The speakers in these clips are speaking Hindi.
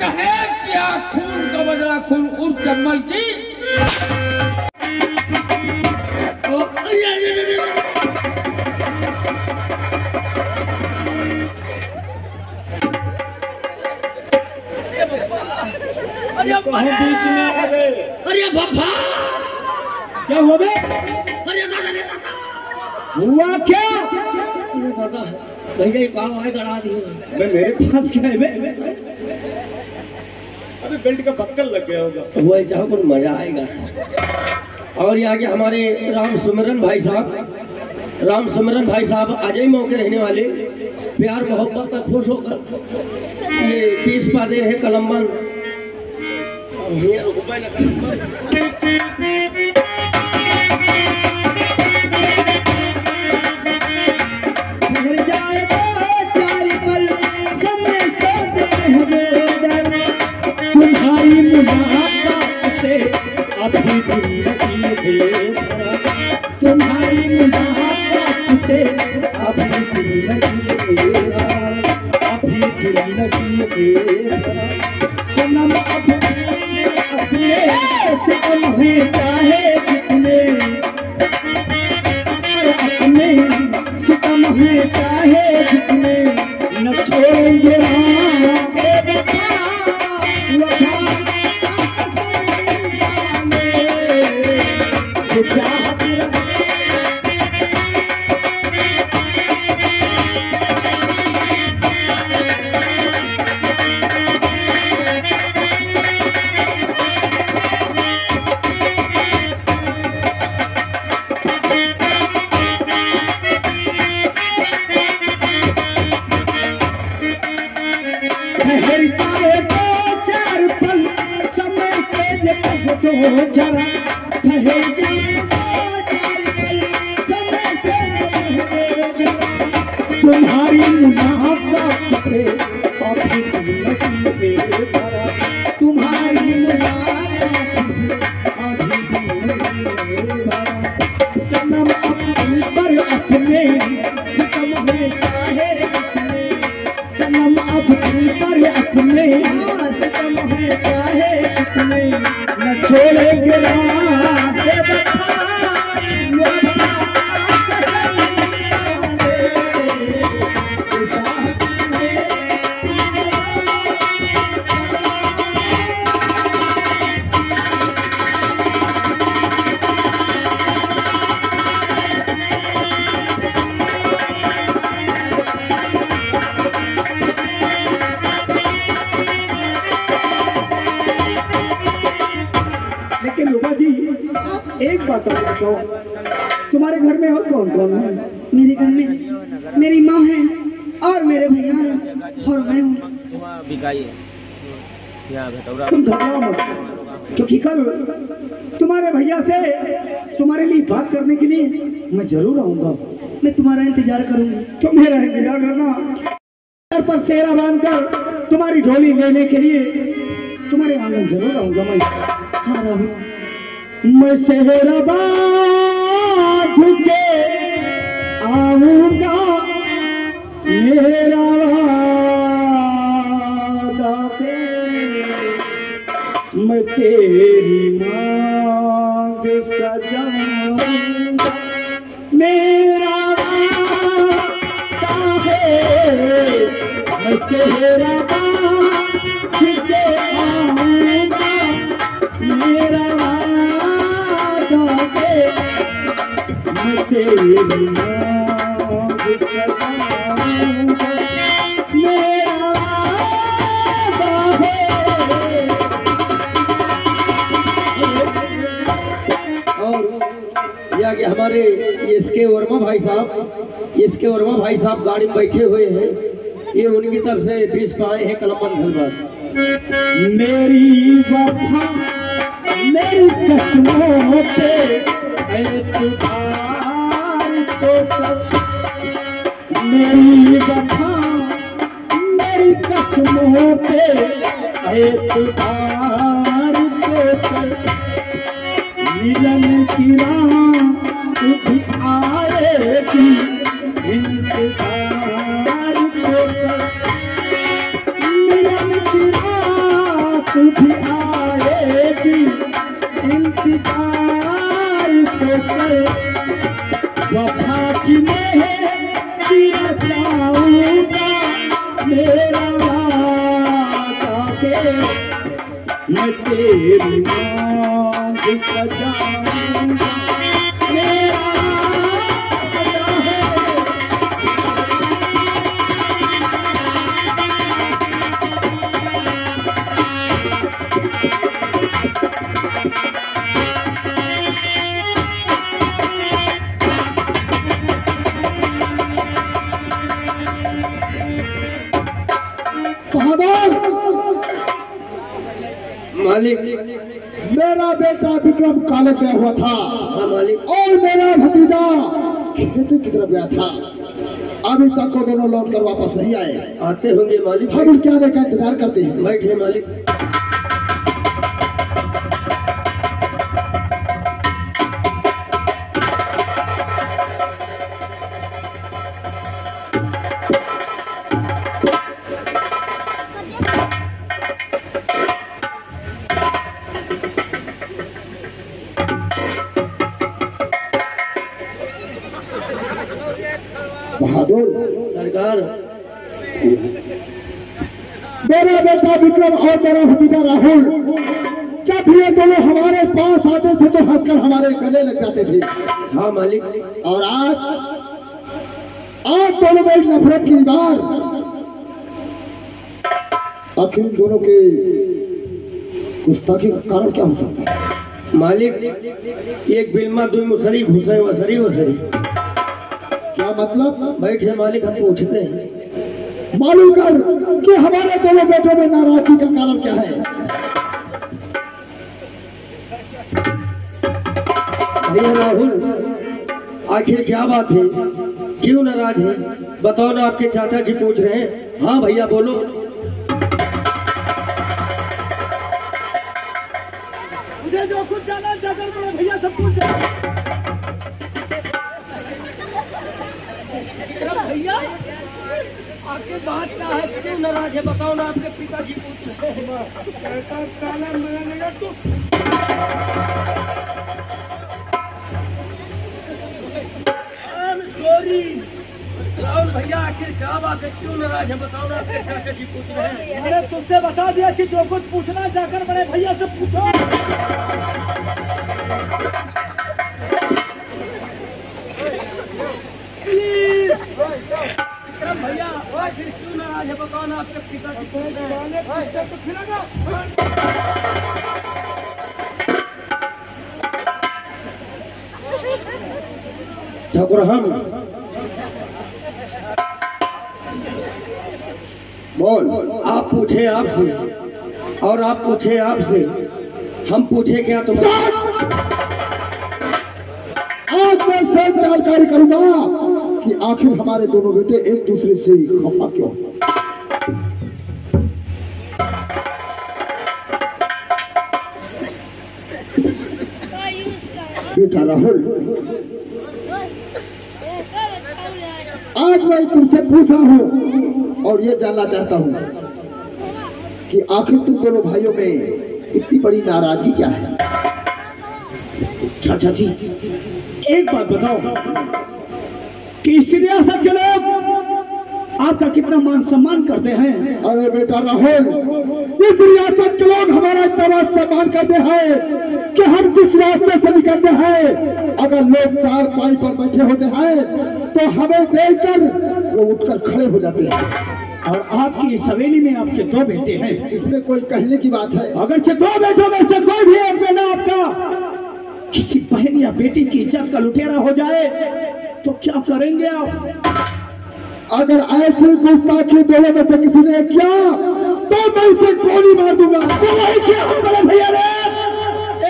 कहे क्या खून का बदला खून उर्फ जम्मल की। अरे बाबा क्या हुआ बे? अरे दादा हुआ क्या? दादा भैया ये काम आए करा दिए। मैं मेरे पास क्या है बे? अबे बेल्ट का बक्कल लग गया होगा। वो चाहो कुछ मजा आएगा। और यहाँ के हमारे राम सुमिरन भाई साहब आज ही मौके रहने वाले प्यार मोहब्बत का खुश होकर ये पीस पा दे रहे कलम्बन। तुम्हारी मुलाकात से अभी तुम्हारी मुलाकात से अभी सनम अपने से तुम्हें चाहे जितने अपने से तुम्हें चाहे जितने न छोड़ेंगे तुम्हारी मुलाकात से तुम्हारी मुलाकात से सनम पर अपने सितम में चाहे सनम पर अपने सितम में चाहे न छोड़ेंगे एक बात बताओ, तुम्हारे घर में और कौन कौन है? मेरे घर में मेरी माँ है और मेरे भैया हैं और मैं हूँ। तुम घबराओ मत, क्योंकि कल तुम्हारे भैया से तुम्हारे लिए बात करने के लिए मैं जरूर आऊंगा। मैं तुम्हारा इंतजार करूंगी। तुम मेरा इंतजार करना। सर पर सेरा बांधकर तुम्हारी डोली लेने के लिए तुम्हारे आंगन जरूर आऊंगा। मैं हाँ राहुल, मैं सेहरा बांध के आऊंगा, मेरा वादा दे, मैं तेरी मांग सजाऊंगा, मेरा वादा है, मैं सेहरा बांध के आऊंगा, मेरा तेरी मांग सजाऊंगा, मेरा वादा है। और यहाँ के हमारे इसके वर्मा भाई साहब गाड़ी में बैठे हुए हैं। ये उनकी तरफ से 20 पाए हैं कलमबंद धनबाद। मेरी वफा मेरी कसमों पे मेरी वफा मेरी कसमों पे एतबार तो कर, मिलन की राह भी आएगी, इंतजार तो कर, मिलन की राह जाए तो करे वफा की मेहंदी चाहूंगा मेरा वादा के मैं तेरी मांग सजाऊंगा मेरा वादा है। मालिक मेरा बेटा विक्रम कॉलेज गया हुआ था। हाँ मालिक। और मेरा भतीजा खेती की तरफ गया था। अभी तक वो दोनों लौट कर वापस नहीं आए। आते होंगे मालिक। हम उनके आने का इंतजार करते हैं। बैठे मालिक। बहादुर सरकार, मेरा बेटा विक्रम और मेरा भतीजा राहुल जब ये दोनों हमारे पास आते थे तो हंसकर हमारे गले लग जाते थे। हाँ मालिक। और आज दोनों में एक नफरत की दीवार। आखिर इन दोनों के गुस्ताखी का कारण क्या हो सकता है? मालिक, एक बिल्मा दुई मुसरी घुसे वसरी वसरी। क्या मतलब? बैठे मालिक, हम पूछते हैं। मालूम कर कि हमारे दोनों बेटों में नाराजगी का कारण क्या है। भैया राहुल, आखिर क्या बात है? क्यों नाराज है? बताओ ना, आपके चाचा जी पूछ रहे हैं। हाँ भैया बोलो। मुझे जो कुछ जाना चाहकर बड़े भैया सब पूछ भैया आपके बात क्या है? क्यों नाराज है? बताओ ना, आपके पिताजी पूछ रहे हैं। सॉरी राहुल भैया, आखिर क्या बात है? क्यों नाराज है? बताओ ना, आपके चाचा जी पूछ रहे हैं। मैंने तुझसे बता दिया कि जो कुछ पूछना चाहकर बड़े भैया से पूछो। भैया आखिर क्यों नाराज है? बताओ ना, आपके पिताजी पूछ रहे हैं। ठाकुर हम बोल। आप पूछे आपसे और आप पूछे आपसे, हम पूछे क्या तुम? आज मैं सब जानकारी करूंगा कि आखिर हमारे दोनों बेटे एक दूसरे से खफा क्यों। बेटा राहुल, आज मैं तुमसे पूछा हूँ और ये जानना चाहता हूँ कि आखिर तुम दोनों भाइयों में इतनी बड़ी नाराजगी क्या है। चाचा जी, एक बात बताओ कि इस रियासत के लोग आपका कितना मान सम्मान करते हैं? अरे बेटा राहुल, इस रियासत के लोग हमारा इतना सम्मान करते हैं कि हम जिस रास्ते से निकलते हैं, अगर लोग चार पाई पर बैठे होते हैं तो हमें देखकर वो उठकर खड़े हो जाते हैं। और आपकी इस हवेली में आपके दो बेटे हैं। इसमें कोई कहने की बात है? अगर दो बेटों में से कोई भी एक बेटा आपका किसी बहन या बेटी की इज्जत का लुटेरा हो जाए तो क्या करेंगे आप? अगर ऐसी गुस्ताखी दोनों में से किसी ने किया तो मैं उसे गोली मार दूंगा। तो वही क्या हो बड़े भैया ने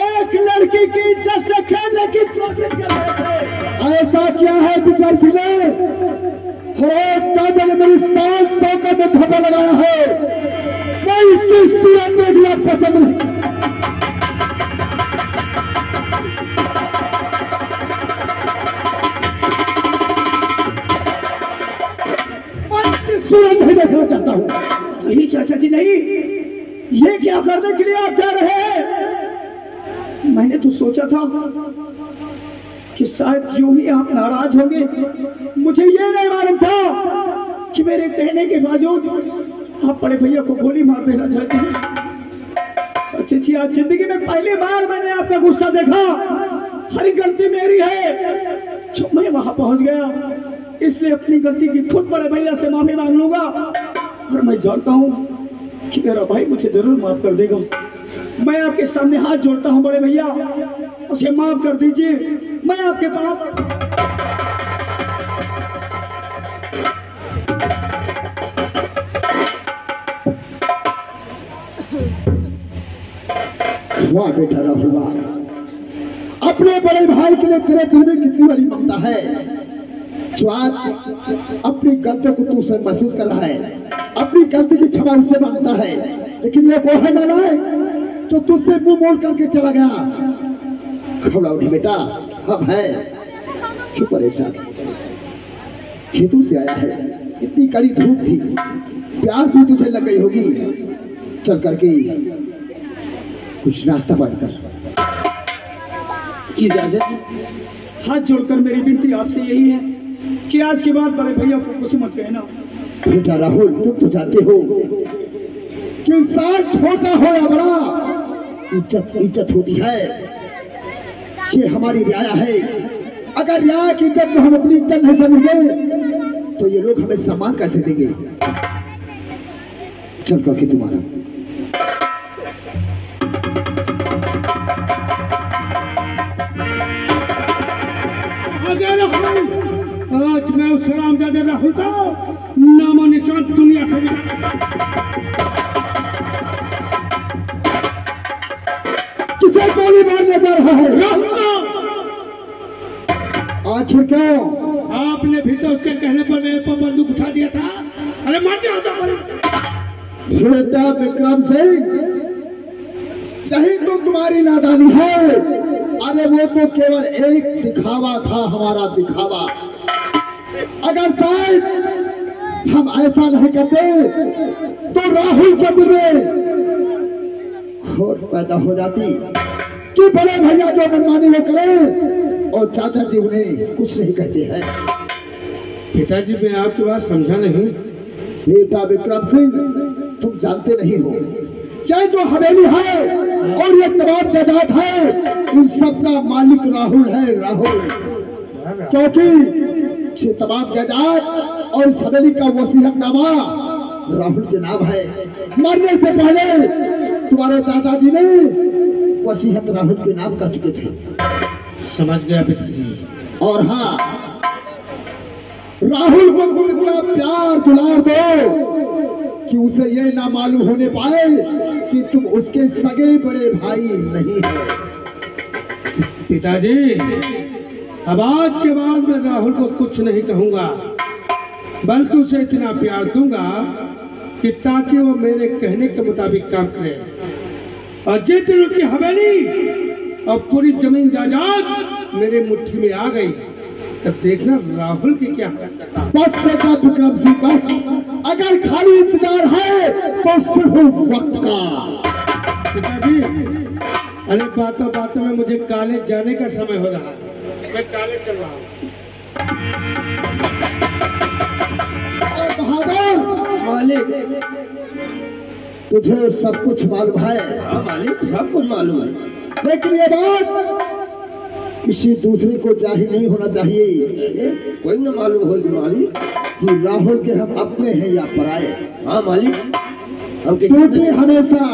एक लड़की की इज्जत से खेलने की कोशिश कर रहे थे। ऐसा क्या है विक्रम सिंह ने? हर मेरी 700 का में धब्बा लगाया है। मैं इसकी सूरत देखना पसंद नहीं। सूरत नहीं देखना चाहता हूँ। नहीं चाचा जी नहीं, ये क्या करने के लिए आप जा रहे हैं? मैंने तो सोचा था कि शायद यूं ही आप नाराज होंगे। मुझे ये नहीं मालूम था कि मेरे कहने के बावजूद आप बड़े भैया को गोली मार देना चाहते हैं। सच्ची जी, आज जिंदगी में पहली बार मैंने आपका गुस्सा देखा। हरी गलती मेरी है जो मैं वहां पहुंच गया, इसलिए अपनी गलती की खुद बड़े भैया से माफी मांग लूंगा। और मैं जानता हूँ कि मेरा भाई मुझे जरूर माफ कर देगा। मैं आपके सामने हाथ जोड़ता हूँ बड़े भैया, उसे माफ कर दीजिए। मैं आपके पास वाह बेटा राहुल, अपने बड़े भाई के लिए तेरे दिल में कितनी बड़ी ममता है जो आज अपनी गलती को तू से महसूस कर रहा है, अपनी गलती की क्षमा उससे मांगता है। लेकिन ये वो है नालायक जो तुझसे मुंह मोड़ करके चला गया। खबड़ा उठी बेटा, हम है क्यों परेशान? खेतों से आया है, इतनी कड़ी धूप थी, प्यास भी तुझे लग गई होगी। चल करके कुछ नाश्ता बंद कर। इजाजत, हाथ जोड़कर मेरी विनती आपसे यही है कि आज के बाद बड़े भैया को कुछ मत कहना। बेटा राहुल, तुम तो जानते हो कि इंसान छोटा हो या बड़ा, इज्जत होती है। ये हमारी रियाया है। अगर रियाया की इज्जत को हम अपनी इज्जत नहीं समझेंगे तो ये लोग हमें सम्मान कैसे देंगे? चल करके तुम्हारा आज मैं उस रामजादे राहुल का नामो निशान दुनिया से किसे गोली मारने जा रहा है? आखिर क्यों? आपने भी तो उसके कहने पर मेरे पर बंदूक उठा दिया था। अरे मार दिया होता। बेटा विक्रम सिंह, यही तो तुम्हारी नादानी है। अरे वो तो केवल एक दिखावा था, हमारा दिखावा। अगर शायद हम ऐसा नहीं करते तो राहुल के दिल में खोट पैदा हो जाती कि बड़े भैया जो मनमानी वो करे और चाचा जी उन्हें कुछ नहीं कहते हैं। पिताजी, मैं आपकी बात समझा नहीं। बेटा विक्रम सिंह, तुम जानते नहीं हो, ये जो हवेली है और ये तमाम जायदाद है, इन सब का मालिक राहुल है। राहुल, क्योंकि ये तमाम जायदाद और इस हवेली का वसीयतनामा राहुल के नाम है। मरने से पहले तुम्हारे दादाजी ने वसीयत राहुल के नाम कर चुके थे। समझ गया पिताजी। और हाँ, राहुल को तुम इतना प्यार दुलार दो कि उसे ये ना मालूम होने पाए कि तुम उसके सगे बड़े भाई नहीं हो। पिताजी, अब आज के बाद मैं राहुल को कुछ नहीं कहूंगा, बल्कि उसे इतना प्यार दूंगा कि ताकि वो मेरे कहने के मुताबिक काम करे। और जिस दिन की हवेली और पूरी जमीन जायदाद मेरे मुट्ठी में आ गई, तब देखना राहुल की क्या करता। बस बेटा विक्रम सिंह, बस। अगर खाली इंतजार है तो सिर्फ वक्त का। पिताजी, अरे बातों बातों में मुझे कॉलेज जाने का समय हो रहा है। मैं कॉलेज चल रहा हूँ। और बहादुर मालिक, तुझे सब कुछ मालूम है। हाँ मालिक, सब कुछ मालूम है, लेकिन ये बात किसी दूसरे को जाहिर नहीं होना चाहिए। कोई ना मालूम होगी मालिक कि राहुल के हम अपने हैं या पराए। हाँ मालिक, हम ड्यूटी हमेशा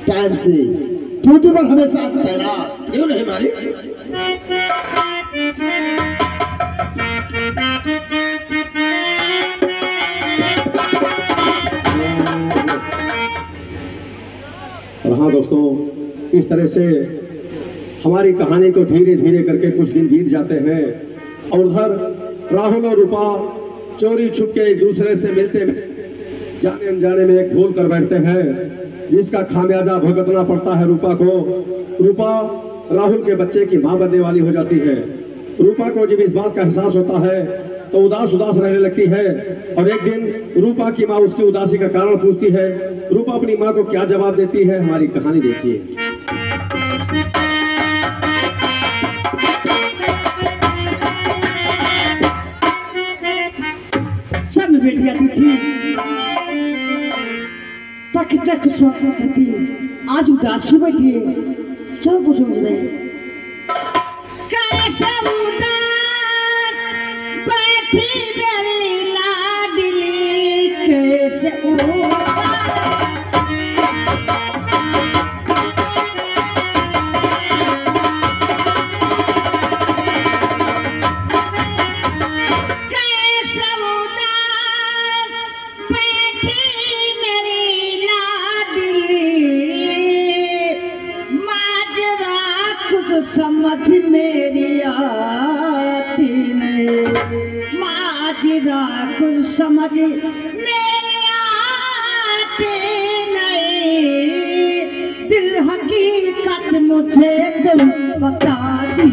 टाइम से, ड्यूटी पर हमेशा तैनात। क्यों नहीं मालिक? और हाँ दोस्तों, इस तरह से हमारी कहानी को धीरे धीरे करके कुछ दिन बीत जाते हैं और उधर राहुल और रूपा चोरी छुप के एक दूसरे से मिलते जाने अनजाने में एक भूल कर बैठते हैं, जिसका खामियाजा भुगतना पड़ता है रूपा को। रूपा राहुल के बच्चे की मां बनने वाली हो जाती है। रूपा को जब इस बात का एहसास होता है तो उदास उदास रहने लगती है। और एक दिन रूपा की माँ उसकी उदासी का कारण पूछती है। रूपा अपनी माँ को क्या जवाब देती है, हमारी कहानी देखिए। सब में बैठी आती थी, तक तक स्वागत थी, आज उदासी बैठी है। चलो कुछ समझ में कैसे उदास बैठी मेरी लाडली, कैसे समझ मेरी आती नहीं, माजिदा कुछ समझ मेरी आती नहीं, दिल हकीकत मुझे दिल बता दी।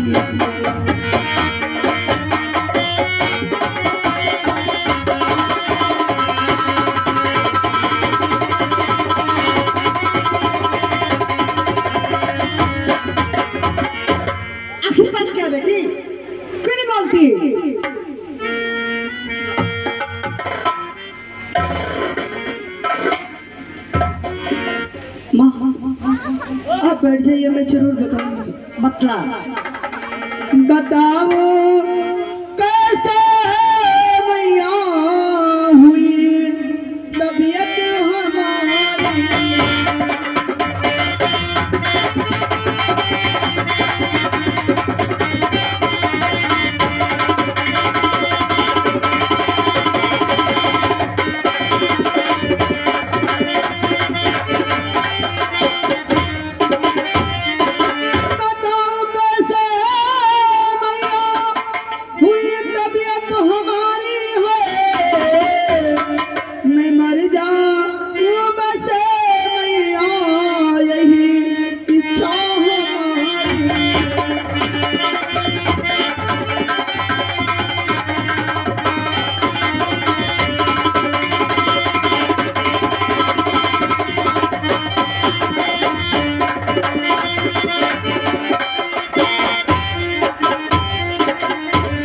बेटी क्यों नहीं बोलती? माँ आप बैठ जाइए, मैं जरूर बताऊंगी। बतला बताओ कैसे मैया हुई तबीयत हमारी,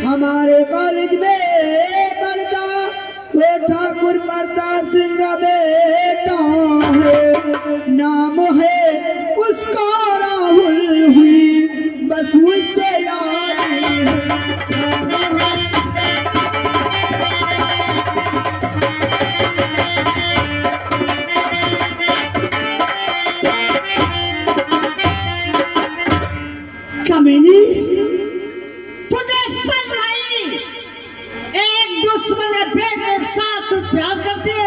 हमारे कॉलेज में पढ़ता वो ठाकुर प्रताप सिंह का बेटा है, नाम है उसका राहुल हुई, बस उससे याद कमीनी तुझे समझ आई, एक दुश्मन बेटे के साथ प्यार करती है,